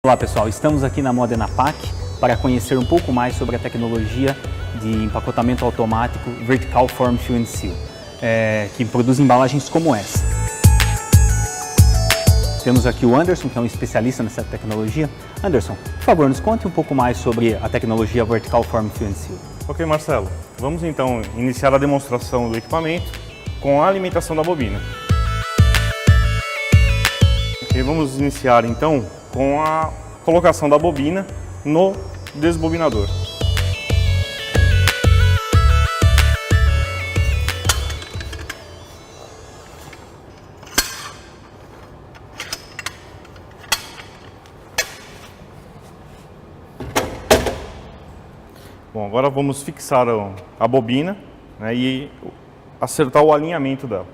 Olá pessoal, estamos aqui na Modena PAC para conhecer um pouco mais sobre a tecnologia de empacotamento automático Vertical Form Fill and Seal, que produz embalagens como essa. Temos aqui o Anderson, que é um especialista nessa tecnologia. Anderson, por favor, nos conte um pouco mais sobre a tecnologia Vertical Form Fill and Seal. Ok, Marcelo. Vamos então iniciar a demonstração do equipamento com a alimentação da bobina. E vamos iniciar então com a colocação da bobina no desbobinador. Bom, agora vamos fixar a bobina, né, e acertar o alinhamento dela.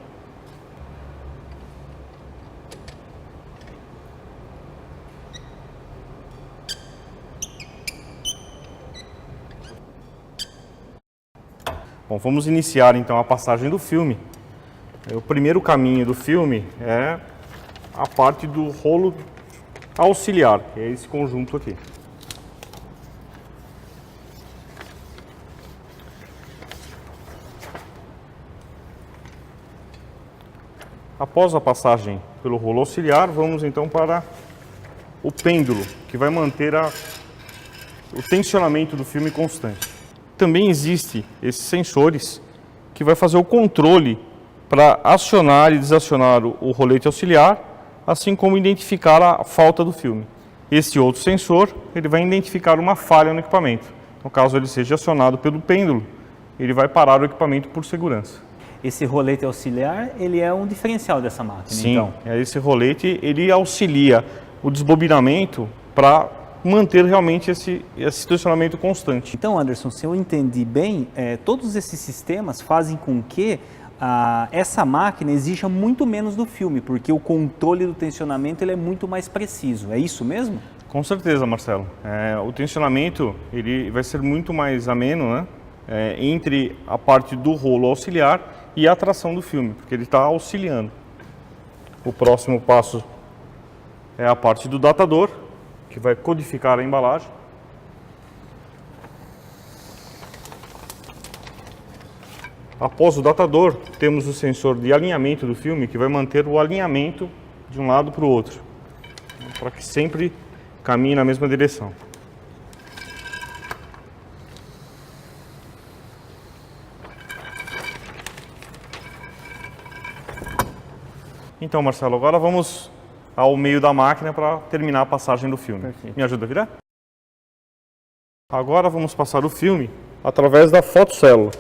Bom, vamos iniciar então a passagem do filme. O primeiro caminho do filme é a parte do rolo auxiliar, que é esse conjunto aqui. Após a passagem pelo rolo auxiliar, vamos então para o pêndulo, que vai manter o tensionamento do filme constante. Também existem esses sensores que vai fazer o controle para acionar e desacionar o rolete auxiliar, assim como identificar a falta do filme. Esse outro sensor, ele vai identificar uma falha no equipamento. No caso ele seja acionado pelo pêndulo, ele vai parar o equipamento por segurança. Esse rolete auxiliar, ele é um diferencial dessa máquina, Sim, então? Esse rolete, ele auxilia o desbobinamento para manter realmente esse tensionamento constante. Então, Anderson, se eu entendi bem, todos esses sistemas fazem com que essa máquina exija muito menos do filme, porque o controle do tensionamento ele é muito mais preciso. É isso mesmo? Com certeza, Marcelo. O tensionamento ele vai ser muito mais ameno, né? Entre a parte do rolo auxiliar e a tração do filme, porque ele está auxiliando. O próximo passo é a parte do datador, que vai codificar a embalagem. Após o datador, temos o sensor de alinhamento do filme, que vai manter o alinhamento de um lado para o outro, para que sempre caminhe na mesma direção. Então, Marcelo, agora vamos ao meio da máquina para terminar a passagem do filme. Perfeito. Me ajuda a virar? Agora vamos passar o filme através da fotocélula.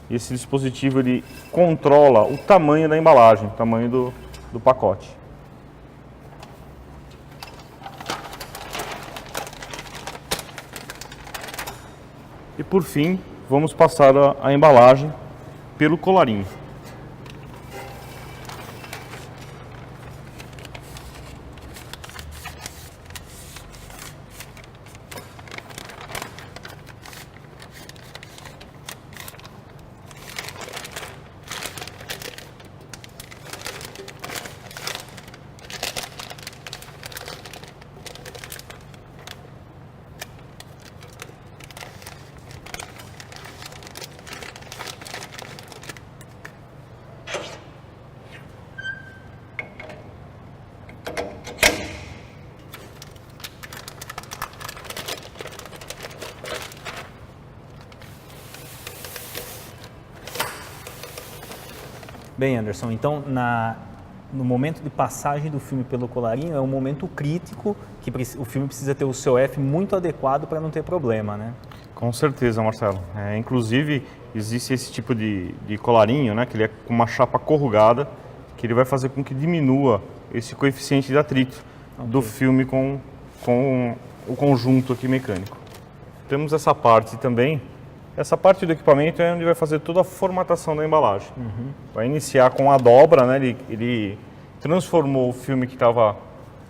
Esse dispositivo ele controla o tamanho da embalagem, o tamanho do pacote. E por fim, vamos passar a embalagem pelo colarinho. Bem, Anderson, então no momento de passagem do filme pelo colarinho é um momento crítico que o filme precisa ter o seu F muito adequado para não ter problema, né? Com certeza, Marcelo. Inclusive, existe esse tipo de colarinho, né, que ele é com uma chapa corrugada, que ele vai fazer com que diminua esse coeficiente de atrito do filme com o conjunto aqui mecânico. Temos essa parte também. Essa parte do equipamento é onde vai fazer toda a formatação da embalagem. Vai iniciar com a dobra, né? Ele transformou o filme que estava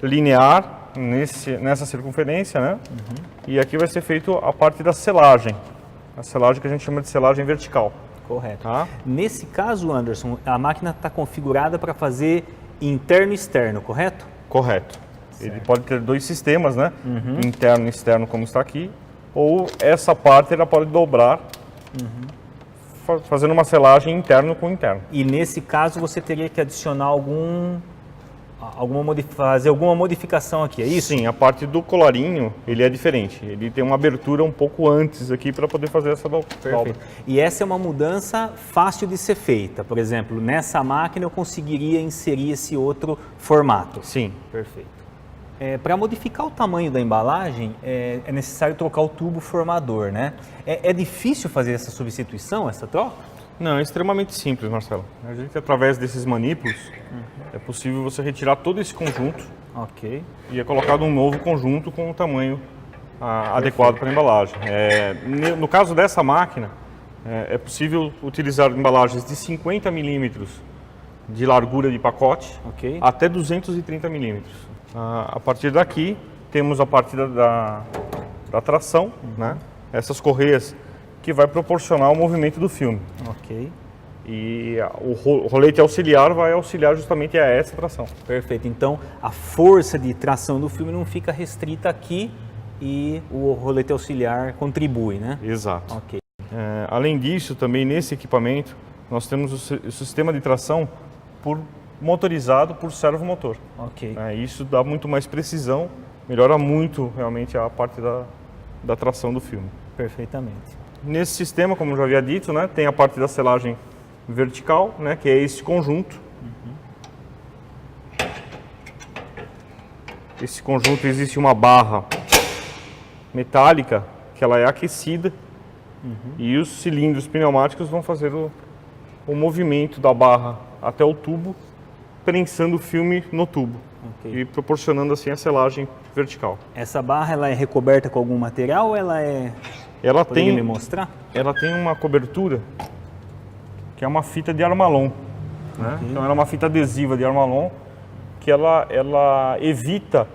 linear nessa circunferência, né? E aqui vai ser feito a parte da selagem. A selagem que a gente chama de selagem vertical. Correto. Tá? Nesse caso, Anderson, a máquina está configurada para fazer interno e externo, correto? Correto. Ele pode ter dois sistemas, né? Interno e externo, como está aqui. Ou essa parte ela pode dobrar, fazendo uma selagem interno com interno. E nesse caso você teria que adicionar fazer alguma modificação aqui, é isso? Sim, a parte do colarinho, ele é diferente. Ele tem uma abertura um pouco antes aqui para poder fazer essa dobra. Perfeito. E essa é uma mudança fácil de ser feita. Por exemplo, nessa máquina eu conseguiria inserir esse outro formato. Sim. Perfeito. Para modificar o tamanho da embalagem, é necessário trocar o tubo formador, né? É difícil fazer essa substituição, essa troca? Não, é extremamente simples, Marcelo. A gente, através desses manípulos, é possível você retirar todo esse conjunto e é colocado um novo conjunto com o tamanho adequado para a embalagem. No caso dessa máquina, é possível utilizar embalagens de 50 milímetros de largura de pacote até 230 milímetros. A partir daqui, temos a parte da tração, né? Essas correias que vai proporcionar o movimento do filme. E o rolete auxiliar vai auxiliar justamente a essa tração. Perfeito. Então, a força de tração do filme não fica restrita aqui e o rolete auxiliar contribui, né? Exato. Além disso, também nesse equipamento, nós temos o sistema de tração motorizado por servomotor. Isso dá muito mais precisão, melhora muito realmente a parte da tração do filme. Perfeitamente. Nesse sistema, como eu já havia dito, né, tem a parte da selagem vertical, né, que é esse conjunto. Esse conjunto existe uma barra metálica que ela é aquecida e os cilindros pneumáticos vão fazer o movimento da barra até o tubo, prensando o filme no tubo e proporcionando assim a selagem vertical. Essa barra ela é recoberta com algum material ou ela é... Poderia me mostrar? Ela tem uma cobertura que é uma fita de Armalon, né? Então ela é uma fita adesiva de Armalon que ela evita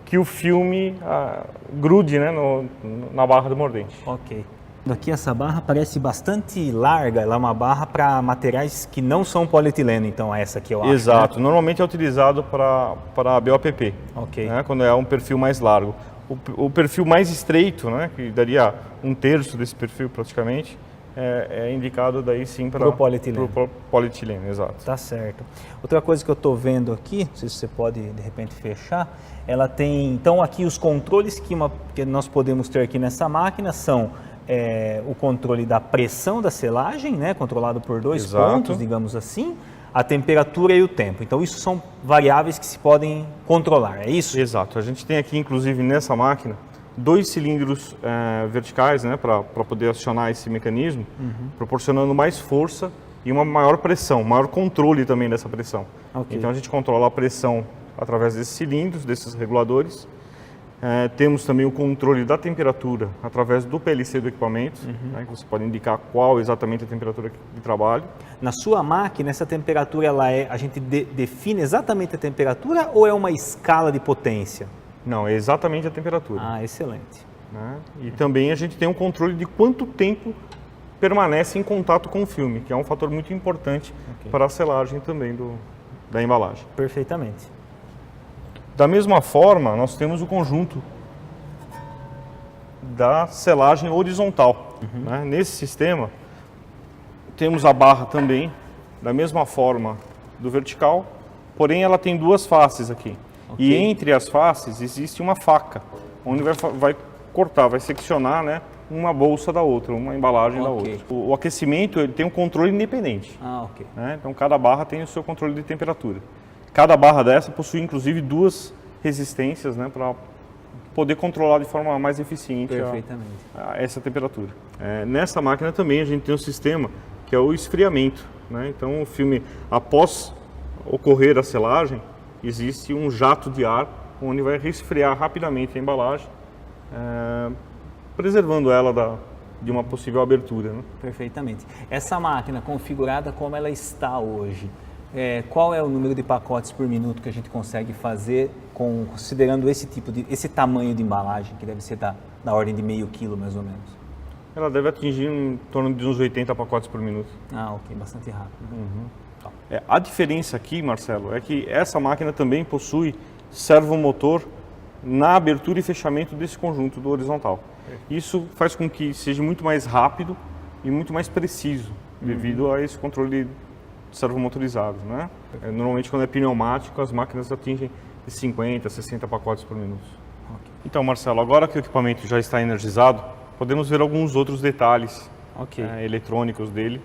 que o filme grude, né, na barra do mordente. Aqui essa barra parece bastante larga, ela é uma barra para materiais que não são polietileno, então essa aqui eu acho. Exato, né? Normalmente é utilizado para BOPP, né, quando é um perfil mais largo. O perfil mais estreito, né, que daria 1/3 desse perfil praticamente, é indicado daí sim para o polietileno, exato. Tá certo. Outra coisa que eu estou vendo aqui, não sei se você pode de repente fechar, ela tem, então aqui os controles que nós podemos ter aqui nessa máquina são o controle da pressão da selagem, né, controlado por dois pontos, digamos assim, a temperatura e o tempo. Então isso são variáveis que se podem controlar, é isso? Exato. A gente tem aqui, inclusive, nessa máquina, 2 cilindros verticais, né, para poder acionar esse mecanismo, proporcionando mais força e uma maior pressão, maior controle também dessa pressão. Então a gente controla a pressão através desses cilindros, desses reguladores. Temos também o controle da temperatura através do PLC do equipamento, né, que você pode indicar qual exatamente a temperatura de trabalho. Na sua máquina, essa temperatura, a gente define exatamente a temperatura ou é uma escala de potência? Não, é exatamente a temperatura. Excelente. Né? E também a gente tem um controle de quanto tempo permanece em contato com o filme, que é um fator muito importante para a selagem também da embalagem. Perfeitamente. Da mesma forma, nós temos o conjunto da selagem horizontal. Né? Nesse sistema, temos a barra também, da mesma forma do vertical, porém ela tem 2 faces aqui. E entre as faces existe uma faca, onde vai cortar, vai seccionar, né, uma bolsa da outra, uma embalagem da outra. O aquecimento ele tem um controle independente. Né? Então cada barra tem o seu controle de temperatura. Cada barra dessa possui inclusive 2 resistências, né, para poder controlar de forma mais eficiente essa temperatura. Nessa máquina também a gente tem um sistema que é o esfriamento. Né? Então o filme, após ocorrer a selagem, existe um jato de ar onde vai resfriar rapidamente a embalagem, preservando ela de uma possível abertura. Né? Perfeitamente. Essa máquina configurada como ela está hoje, qual é o número de pacotes por minuto que a gente consegue fazer considerando esse tamanho de embalagem, que deve ser da ordem de meio quilo mais ou menos? Ela deve atingir em torno de uns 80 pacotes por minuto. Bastante rápido. horizontal. A diferença aqui, Marcelo, é que essa máquina também possui servomotor na abertura e fechamento desse conjunto do horizontal. Isso faz com que seja muito mais rápido e muito mais preciso, devido a esse controle servomotorizado, né? Normalmente, quando é pneumático, as máquinas atingem de 50 a 60 pacotes por minuto. Então, Marcelo, agora que o equipamento já está energizado, podemos ver alguns outros detalhes eletrônicos dele.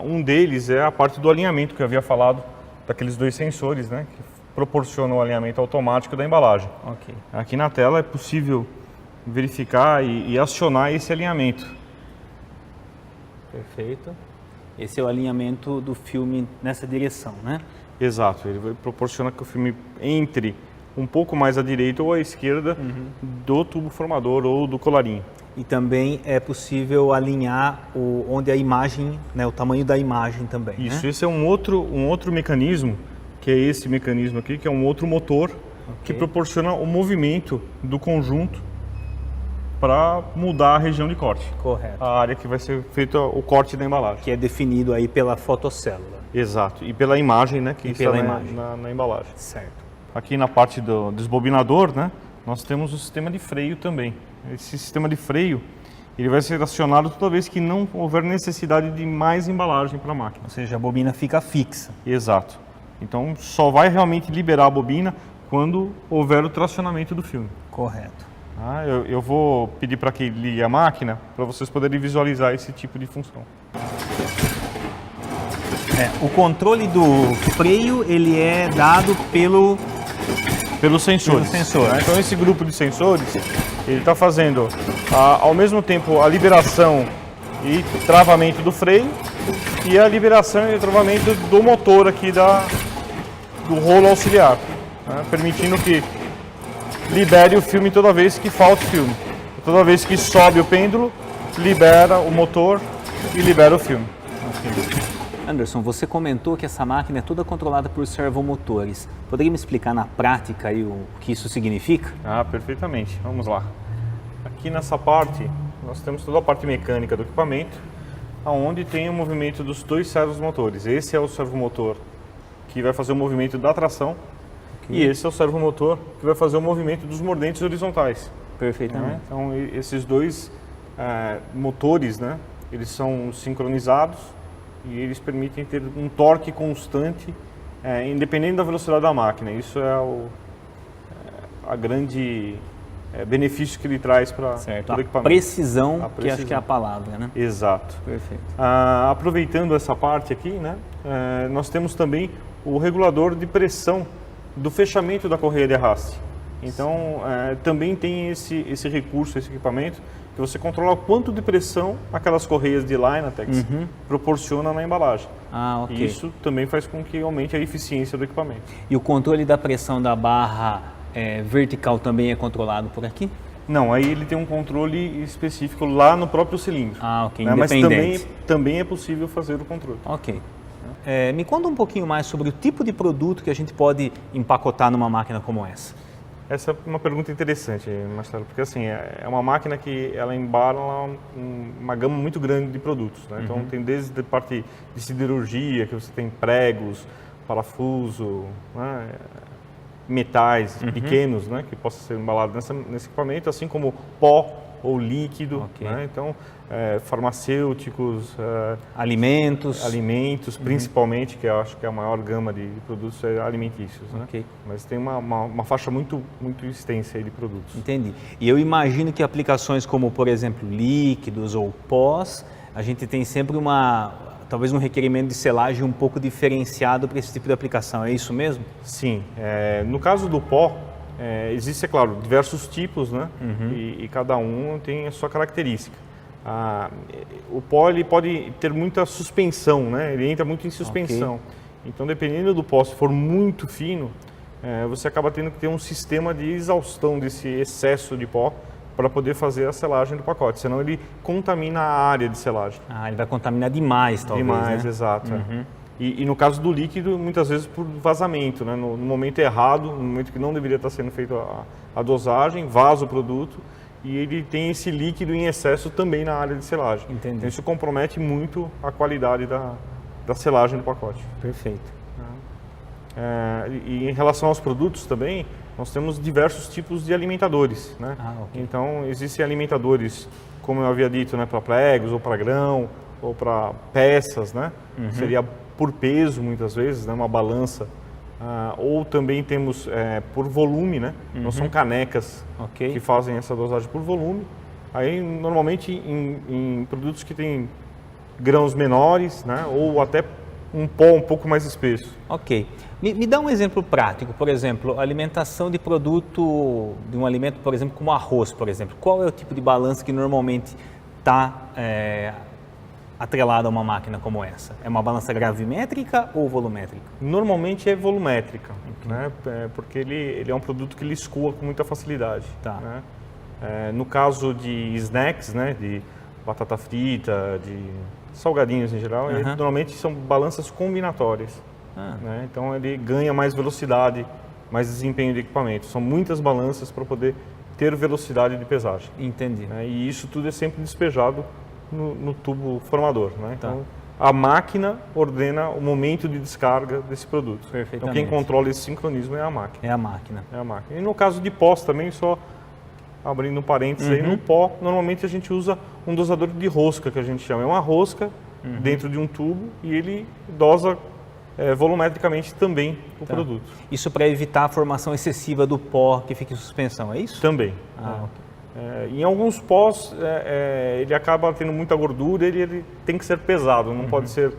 Um deles é a parte do alinhamento que eu havia falado, daqueles 2 sensores, né, que proporcionam o alinhamento automático da embalagem. Aqui na tela é possível verificar e acionar esse alinhamento. Perfeito. Esse é o alinhamento do filme nessa direção, né? Exato, ele proporciona que o filme entre um pouco mais à direita ou à esquerda do tubo formador ou do colarinho. E também é possível alinhar onde a imagem, né, o tamanho da imagem também. Isso, né? Esse é um outro mecanismo, que é esse mecanismo aqui, que é um outro motor que proporciona o movimento do conjunto para mudar a região de corte. Correto. A área que vai ser feito o corte da embalagem. Que é definido aí pela fotocélula. Exato, e pela imagem, né, que está na embalagem. Certo. Aqui na parte do desbobinador, né, nós temos o sistema de freio também. Esse sistema de freio, ele vai ser acionado toda vez que não houver necessidade de mais embalagem para a máquina. Ou seja, a bobina fica fixa. Exato. Então, só vai realmente liberar a bobina quando houver o tracionamento do filme. Correto. Eu vou pedir para que ligue a máquina, para vocês poderem visualizar esse tipo de função. O controle do freio, ele é dado pelos sensores. Então, esse grupo de sensores, ele está fazendo ao mesmo tempo a liberação e travamento do freio e a liberação e travamento do motor aqui do rolo auxiliar, né, permitindo que libere o filme toda vez que falta filme. Toda vez que sobe o pêndulo, libera o motor e libera o filme. Anderson, você comentou que essa máquina é toda controlada por servomotores. Poderia me explicar na prática aí o que isso significa? Perfeitamente. Vamos lá. Aqui nessa parte, nós temos toda a parte mecânica do equipamento, onde tem o movimento dos 2 servomotores. Esse é o servomotor que vai fazer o movimento da tração e esse é o servomotor que vai fazer o movimento dos mordentes horizontais. Perfeitamente. Então, esses 2 motores, né, eles são sincronizados e eles permitem ter um torque constante, independente da velocidade da máquina. Isso é a grande benefício que ele traz para o equipamento. Precisão, que acho que é a palavra, né? Exato. Perfeito. Aproveitando essa parte aqui, né, nós temos também o regulador de pressão do fechamento da correia de arraste. Então, também tem esse recurso, esse equipamento, que você controla o quanto de pressão aquelas correias de Lynatex proporciona na embalagem. E isso também faz com que aumente a eficiência do equipamento. E o controle da pressão da barra vertical também é controlado por aqui? Não, aí ele tem um controle específico lá no próprio cilindro. Independente. Mas também é possível fazer o controle. Me conta um pouquinho mais sobre o tipo de produto que a gente pode empacotar numa máquina como essa. Essa é uma pergunta interessante, Marcelo, porque assim, é uma máquina que ela embala uma gama muito grande de produtos, né? Então tem desde a parte de siderurgia, que você tem pregos, parafuso, né? Metais pequenos, né? Que possam ser embalados nesse equipamento, assim como pó ou líquido, né? Então farmacêuticos, alimentos principalmente, que eu acho que é a maior gama de produtos alimentícios, né? Mas tem uma faixa muito extensa aí de produtos. Entendi. E eu imagino que aplicações como, por exemplo, líquidos ou pós, a gente tem sempre talvez um requerimento de selagem um pouco diferenciado para esse tipo de aplicação, é isso mesmo? Sim. No caso do pó, existem, é claro, diversos tipos, né? E cada um tem a sua característica. O pó ele pode ter muita suspensão, né? Ele entra muito em suspensão. Então, dependendo do pó, se for muito fino, você acaba tendo que ter um sistema de exaustão desse excesso de pó para poder fazer a selagem do pacote, senão ele contamina a área de selagem. Ele vai contaminar demais, talvez, demais, né? Exato. E no caso do líquido, muitas vezes por vazamento, né? No momento errado, no momento que não deveria estar sendo feita a dosagem, vaza o produto e ele tem esse líquido em excesso também na área de selagem. Entendi. Então isso compromete muito a qualidade da selagem do pacote. Perfeito. E em relação aos produtos também, nós temos diversos tipos de alimentadores, né? Ok. Então, existem alimentadores, como eu havia dito, né, para pregos, ou para grão, ou para peças, né? Seria por peso, muitas vezes, né, uma balança. Ou também temos por volume, né? Não são canecas que fazem essa dosagem por volume. Aí, normalmente, em produtos que têm grãos menores, né? Ou até um pó um pouco mais espesso. Ok. Me dá um exemplo prático, por exemplo, alimentação de produto, de um alimento, por exemplo, como arroz, por exemplo. Qual é o tipo de balança que normalmente está atrelado a uma máquina como essa? É uma balança gravimétrica ou volumétrica? Normalmente é volumétrica, né? Porque ele é um produto que ele escoa com muita facilidade. Tá. Né? No caso de snacks, né? De batata frita, de salgadinhos em geral, normalmente são balanças combinatórias. Né? Então ele ganha mais velocidade, mais desempenho de equipamento. São muitas balanças para poder ter velocidade de pesagem. Entendi. Né? E isso tudo é sempre despejado no tubo formador. Né? Então a máquina ordena o momento de descarga desse produto. Então quem controla esse sincronismo é a máquina. É a máquina. É a máquina. E no caso de pós também, só abrindo um parênteses aí, no pó, normalmente a gente usa um dosador de rosca, que a gente chama. É uma rosca dentro de um tubo e ele dosa volumetricamente também o produto. Isso para evitar a formação excessiva do pó que fica em suspensão, é isso? Também. Em alguns pós, ele acaba tendo muita gordura, ele tem que ser pesado, não pode ser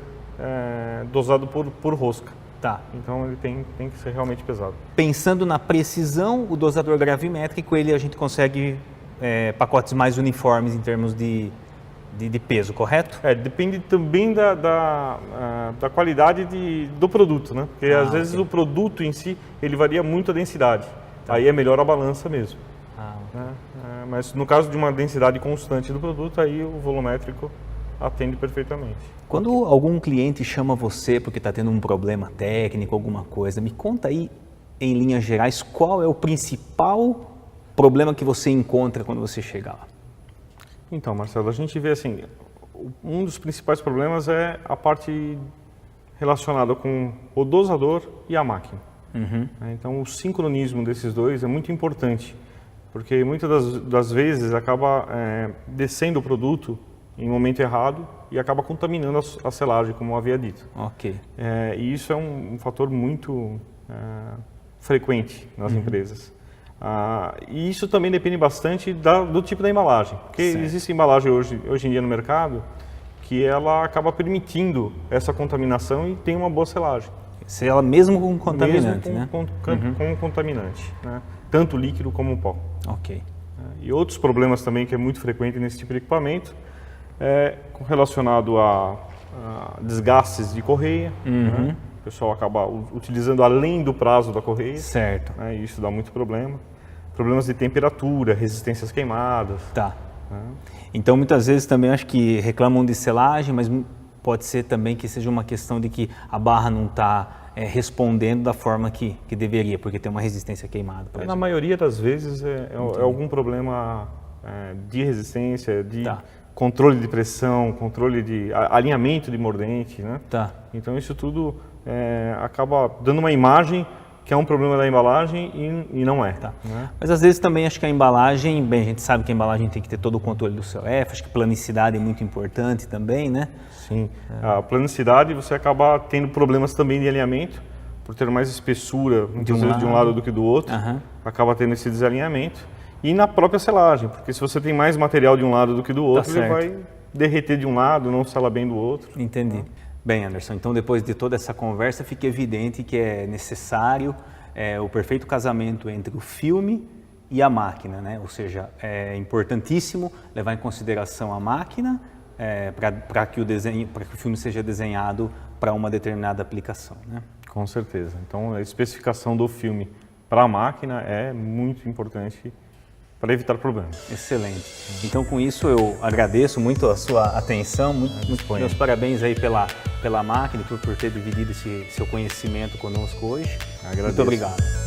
dosado por rosca. Tá. Então ele tem que ser realmente pesado. Pensando na precisão, o dosador gravimétrico, a gente consegue pacotes mais uniformes em termos de peso, correto? Depende também da qualidade do produto, né? Porque às vezes o produto em si, ele varia muito a densidade. Aí é melhor a balança mesmo. Mas no caso de uma densidade constante do produto, aí o volumétrico atende perfeitamente. Quando algum cliente chama você porque está tendo um problema técnico, alguma coisa, me conta aí, em linhas gerais, qual é o principal problema que você encontra quando você chega lá? Então, Marcelo, a gente vê assim, um dos principais problemas é a parte relacionada com o dosador e a máquina. Então, o sincronismo desses dois é muito importante, porque muitas das vezes acaba descendo o produto em um momento errado e acaba contaminando a selagem, como eu havia dito. Ok. E isso é um fator muito frequente nas empresas. E isso também depende bastante do tipo da embalagem, porque existe embalagem hoje em dia no mercado que ela acaba permitindo essa contaminação e tem uma boa selagem. Se ela mesmo com contaminante, mesmo com, né? Com contaminante, né? Tanto líquido como pó. Ok. E outros problemas também que é muito frequente nesse tipo de equipamento relacionado a desgastes de correia. Né? O pessoal acaba utilizando além do prazo da correia. Certo. E isso dá muito problema. Problemas de temperatura, resistências queimadas. Tá. Então, muitas vezes também acho que reclamam de selagem, mas pode ser também que seja uma questão de que a barra não está respondendo da forma que deveria, porque tem uma resistência queimada. Por exemplo. Na maioria das vezes é algum problema de resistência, de controle de pressão, controle de alinhamento de mordente, né? Tá. Então isso tudo acaba dando uma imagem que é um problema da embalagem e não é. Tá. Né? Mas às vezes também acho que a embalagem, bem, a gente sabe que a embalagem tem que ter todo o controle do COF, acho que planicidade é muito importante também, né? Sim, a planicidade você acaba tendo problemas também de alinhamento, por ter mais espessura, muitas vezes de um lado do que do outro, acaba tendo esse desalinhamento. E na própria selagem, porque se você tem mais material de um lado do que do outro, ele vai derreter de um lado, não selar bem do outro. Entendi. Bem, Anderson, então depois de toda essa conversa, fica evidente que é necessário o perfeito casamento entre o filme e a máquina, né? Ou seja, é importantíssimo levar em consideração a máquina para que o filme seja desenhado para uma determinada aplicação, né? Com certeza. Então, a especificação do filme para a máquina é muito importante para evitar problemas. Excelente. Então, com isso, eu agradeço muito a sua atenção, meus parabéns aí pela máquina e por ter dividido esse seu conhecimento conosco hoje. Agradeço. Muito obrigado.